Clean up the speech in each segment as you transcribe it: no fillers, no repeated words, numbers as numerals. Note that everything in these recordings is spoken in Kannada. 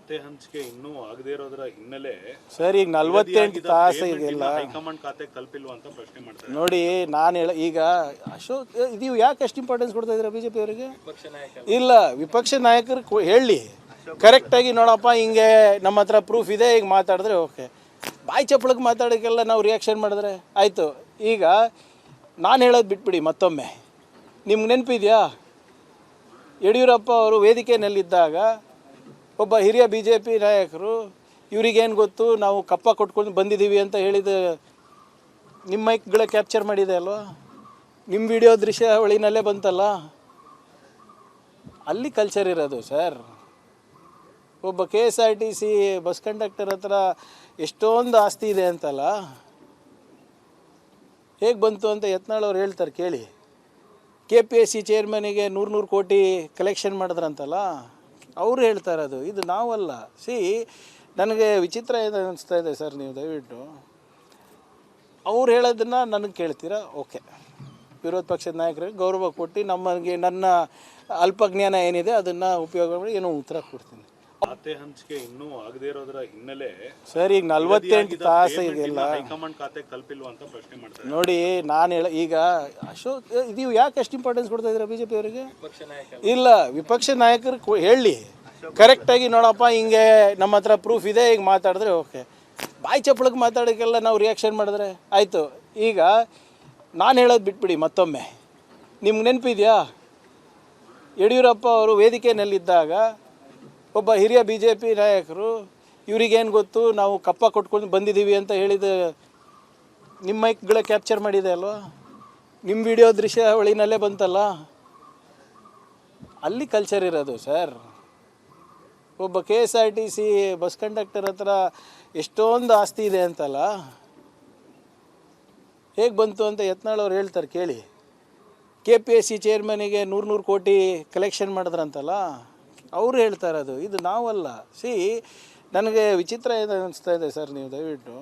ಖಾತೆ ಹಂಚಿಕೆ ಇನ್ನೂ ಆಗದೇ ಇರೋದ್ರ ಹಿನ್ನೆಲೆ ಸರ್ ಈಗ 48 ತಾಸು ಈಗೆಲ್ಲ ಹೈಕಮಾಂಡ್ ಖಾತೆ ಕಲ್ಪಿಲ್ವಾ ಅಂತ ಪ್ರಶ್ನೆ ಮಾಡ್ತಾರೆ. ನೋಡಿ ನಾನು ಈಗ ಅಶೋಕ್ ಇದು ಯಾಕೆ ಅಷ್ಟು ಇಂಪಾರ್ಟೆನ್ಸ್ ಕೊಡ್ತಾ ಇದ್ದೀರಾ ಬಿ ಜೆ ಪಿ ಅವರಿಗೆ? ಇಲ್ಲ, ವಿಪಕ್ಷ ನಾಯಕರು ಹೇಳಿ ಕರೆಕ್ಟಾಗಿ ನೋಡಪ್ಪ ಹಿಂಗೆ ನಮ್ಮ ಹತ್ರ ಪ್ರೂಫ್ ಇದೆ, ಈಗ ಮಾತಾಡಿದ್ರೆ ಓಕೆ. ಬಾಯಿ ಚಪ್ಪಳಕ್ಕೆ ಮಾತಾಡೋಕ್ಕೆಲ್ಲ ನಾವು ರಿಯಾಕ್ಷನ್ ಮಾಡಿದ್ರೆ ಆಯಿತು. ಈಗ ನಾನು ಹೇಳೋದು ಬಿಟ್ಬಿಡಿ, ಮತ್ತೊಮ್ಮೆ ನಿಮ್ಗೆ ನೆನಪಿದೆಯಾ ಯಡಿಯೂರಪ್ಪ ಅವರು ವೇದಿಕೆಯಲ್ಲಿದ್ದಾಗ ಒಬ್ಬ ಹಿರಿಯ ಬಿ ಜೆ ಪಿ ನಾಯಕರು ಇವ್ರಿಗೇನು ಗೊತ್ತು ನಾವು ಕಪ್ಪ ಕೊಟ್ಕೊಂಡು ಬಂದಿದ್ದೀವಿ ಅಂತ ಹೇಳಿದ ನಿಮ್ಮ ಮೈಕ್ಗಳ ಕ್ಯಾಪ್ಚರ್ ಮಾಡಿದೆ ಅಲ್ವಾ, ನಿಮ್ಮ ವಿಡಿಯೋ ದೃಶ್ಯಾವಳಿನಲ್ಲೇ ಬಂತಲ್ಲ, ಅಲ್ಲಿ ಕಲ್ಚರ್ ಇರೋದು ಸರ್. ಒಬ್ಬ KSRTC ಬಸ್ ಕಂಡಕ್ಟರ್ ಹತ್ರ ಎಷ್ಟೊಂದು ಆಸ್ತಿ ಇದೆ ಅಂತಲ್ಲ, ಹೇಗೆ ಬಂತು ಅಂತ ಯತ್ನಾಳ್ ಅವ್ರು ಹೇಳ್ತಾರೆ ಕೇಳಿ. KPSC ಚೇರ್ಮನಿಗೆ 100 ಕೋಟಿ ಕಲೆಕ್ಷನ್ ಮಾಡಿದ್ರಂತಲ್ಲ, ಅವರು ಹೇಳ್ತಾ ಇರೋದು, ಇದು ನಾವಲ್ಲ. ನನಗೆ ವಿಚಿತ್ರ ಏನು ಅನಿಸ್ತಾ ಇದೆ ಸರ್, ನೀವು ದಯವಿಟ್ಟು ಅವ್ರು ಹೇಳೋದನ್ನು ನನಗೆ ಕೇಳ್ತೀರಾ ಓಕೆ. ವಿರೋಧ ಪಕ್ಷದ ನಾಯಕರಿಗೆ ಗೌರವ ಕೊಟ್ಟು ನನ್ನ ಅಲ್ಪಜ್ಞಾನ ಏನಿದೆ ಅದನ್ನು ಉಪಯೋಗ ಮಾಡಿ ಏನೋ ಉತ್ತರ ಕೊಡ್ತೀನಿ. ಖಾತೆ ಹಂಚಿಕೆ ಇನ್ನೂ ಆಗದೇ ಇರೋದ್ರ ಹಿನ್ನೆಲೆ ಸರ್ ಈಗ 48 ತಾಸು ಈಗೆಲ್ಲ ಹೈಕಮಾಂಡ್ ಖಾತೆ ಕಲ್ಪಿಲ್ವಾ ಅಂತ ಪ್ರಶ್ನೆ ಮಾಡ್ತಾರೆ. ನೋಡಿ ನಾನು ಈಗ ಅಶೋಕ್ ಇದು ಯಾಕೆ ಅಷ್ಟು ಇಂಪಾರ್ಟೆನ್ಸ್ ಕೊಡ್ತಾ ಇದ್ದೀರಾ ಬಿ ಜೆ ಪಿ ಅವರಿಗೆ? ಇಲ್ಲ, ವಿಪಕ್ಷ ನಾಯಕರು ಹೇಳಿ ಕರೆಕ್ಟಾಗಿ ನೋಡಪ್ಪ ಹಿಂಗೆ ನಮ್ಮ ಹತ್ರ ಪ್ರೂಫ್ ಇದೆ, ಈಗ ಮಾತಾಡಿದ್ರೆ ಓಕೆ. ಬಾಯಿ ಚಪ್ಪಳಕ್ಕೆ ಮಾತಾಡೋಕ್ಕೆಲ್ಲ ನಾವು ರಿಯಾಕ್ಷನ್ ಮಾಡಿದ್ರೆ ಆಯಿತು. ಈಗ ನಾನು ಹೇಳೋದು ಬಿಟ್ಬಿಡಿ, ಮತ್ತೊಮ್ಮೆ ನಿಮ್ಗೆ ನೆನಪಿದೆಯಾ ಯಡಿಯೂರಪ್ಪ ಅವರು ವೇದಿಕೆಯಲ್ಲಿದ್ದಾಗ ಒಬ್ಬ ಹಿರಿಯ ಬಿ ಜೆ ಪಿ ನಾಯಕರು ಇವ್ರಿಗೇನು ಗೊತ್ತು ನಾವು ಕಪ್ಪ ಕೊಟ್ಕೊಂಡು ಬಂದಿದ್ದೀವಿ ಅಂತ ಹೇಳಿದ ನಿಮ್ಮ ಮೈಕ್ಗಳ ಕ್ಯಾಪ್ಚರ್ ಮಾಡಿದೆ ಅಲ್ವಾ, ನಿಮ್ಮ ವಿಡಿಯೋ ದೃಶ್ಯಾವಳಿನಲ್ಲೇ ಬಂತಲ್ಲ, ಅಲ್ಲಿ ಕಲ್ಚರ್ ಇರೋದು ಸರ್. ಒಬ್ಬ KSRTC ಬಸ್ ಕಂಡಕ್ಟರ್ ಹತ್ರ ಎಷ್ಟೊಂದು ಆಸ್ತಿ ಇದೆ ಅಂತಲ್ಲ, ಹೇಗೆ ಬಂತು ಅಂತ ಯತ್ನಾಳ್ ಅವ್ರು ಹೇಳ್ತಾರೆ ಕೇಳಿ. KPSC ಚೇರ್ಮನಿಗೆ 100 ಕೋಟಿ ಕಲೆಕ್ಷನ್ ಮಾಡಿದ್ರಂತಲ್ಲ, ಅವರು ಹೇಳ್ತಾ ಇರೋದು, ಇದು ನಾವಲ್ಲ. ನನಗೆ ವಿಚಿತ್ರ ಏನು ಅನಿಸ್ತಾ ಇದೆ ಸರ್, ನೀವು ದಯವಿಟ್ಟು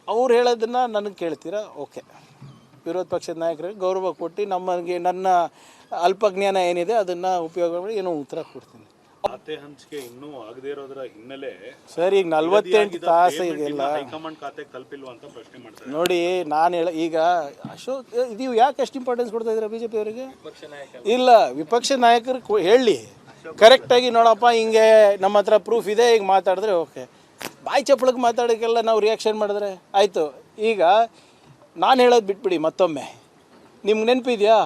ಅವ್ರು ಹೇಳೋದನ್ನು ನನಗೆ ಕೇಳ್ತೀರಾ ಓಕೆ. ವಿರೋಧ ಪಕ್ಷದ ನಾಯಕರಿಗೆ ಗೌರವ ಕೊಟ್ಟು ನನ್ನ ಅಲ್ಪಜ್ಞಾನ ಏನಿದೆ ಅದನ್ನು ಉಪಯೋಗ ಮಾಡಿ ಏನೋ ಉತ್ತರ ಕೊಡ್ತೀನಿ. ಖಾತೆ ಹಂಚಿಕೆ ಇನ್ನೂ ಆಗದೇ ಇರೋದ್ರ ಹಿನ್ನೆಲೆ ಸರ್ ಈಗ 48 ತಾಸು ಈಗೆಲ್ಲ ಹೈಕಮಾಂಡ್ ಖಾತೆ ಕಲ್ಪಿಲ್ವಾ ಅಂತ ಪ್ರಶ್ನೆ ಮಾಡ್ತಾರೆ. ನೋಡಿ ನಾನು ಈಗ ಅಶೋಕ್ ಇದು ಯಾಕೆ ಅಷ್ಟು ಇಂಪಾರ್ಟೆನ್ಸ್ ಕೊಡ್ತಾ ಇದ್ದೀರಾ ಬಿ ಜೆ ಪಿ ಅವರಿಗೆ? ಇಲ್ಲ, ವಿಪಕ್ಷ ನಾಯಕರು ಹೇಳಿ ಕರೆಕ್ಟಾಗಿ ನೋಡಪ್ಪ ಹಿಂಗೆ ನಮ್ಮ ಹತ್ರ ಪ್ರೂಫ್ ಇದೆ, ಈಗ ಮಾತಾಡಿದ್ರೆ ಓಕೆ. ಬಾಯಿ ಚಪ್ಪಳಕ್ಕೆ ಮಾತಾಡೋಕ್ಕೆಲ್ಲ ನಾವು ರಿಯಾಕ್ಷನ್ ಮಾಡಿದ್ರೆ ಆಯಿತು. ಈಗ ನಾನು ಹೇಳೋದು ಬಿಟ್ಬಿಡಿ, ಮತ್ತೊಮ್ಮೆ ನಿಮ್ಗೆ ನೆನಪಿದೆಯಾ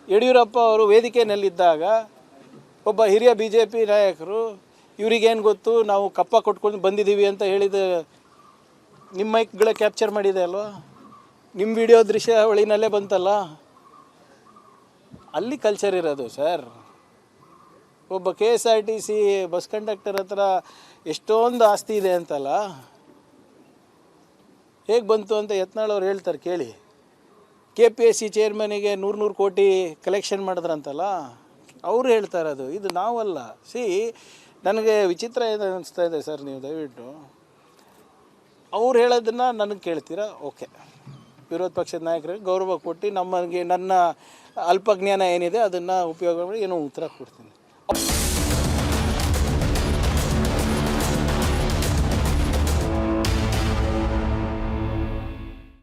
ಯಡಿಯೂರಪ್ಪ ಅವರು ವೇದಿಕೆಯಲ್ಲಿದ್ದಾಗ ಒಬ್ಬ ಹಿರಿಯ ಬಿ ಜೆ ಪಿ ನಾಯಕರು ಇವ್ರಿಗೇನು ಗೊತ್ತು ನಾವು ಕಪ್ಪ ಕೊಟ್ಕೊಂಡು ಬಂದಿದ್ದೀವಿ ಅಂತ ಹೇಳಿದ ನಿಮ್ಮ ಮೈಕ್ಗಳ ಕ್ಯಾಪ್ಚರ್ ಮಾಡಿದೆ ಅಲ್ವಾ, ನಿಮ್ಮ ವಿಡಿಯೋ ದೃಶ್ಯಾವಳಿನಲ್ಲೇ ಬಂತಲ್ಲ, ಅಲ್ಲಿ ಕಲ್ಚರ್ ಇರೋದು ಸರ್. ಒಬ್ಬ KSRTC ಬಸ್ ಕಂಡಕ್ಟರ್ ಹತ್ರ ಎಷ್ಟೊಂದು ಆಸ್ತಿ ಇದೆ ಅಂತಲ್ಲ, ಹೇಗೆ ಬಂತು ಅಂತ ಯತ್ನಾಳ್ ಅವ್ರು ಹೇಳ್ತಾರೆ ಕೇಳಿ. KPSC ಚೇರ್ಮನಿಗೆ 100 ಕೋಟಿ ಕಲೆಕ್ಷನ್ ಮಾಡಿದ್ರಂತಲ್ಲ, ಅವರು ಹೇಳ್ತಾ ಇರೋದು, ಇದು ನಾವಲ್ಲ. ನನಗೆ ವಿಚಿತ್ರ ಏನು ಅನಿಸ್ತಾ ಇದೆ ಸರ್, ನೀವು ದಯವಿಟ್ಟು ಅವ್ರು ಹೇಳೋದನ್ನು ನನಗೆ ಕೇಳ್ತೀರಾ ಓಕೆ. ವಿರೋಧ ಪಕ್ಷದ ನಾಯಕರಿಗೆ ಗೌರವ ಕೊಟ್ಟು ನನ್ನ ಅಲ್ಪಜ್ಞಾನ ಏನಿದೆ ಅದನ್ನು ಉಪಯೋಗ ಮಾಡಿ ಏನೋ ಉತ್ತರ ಕೊಡ್ತೀನಿ.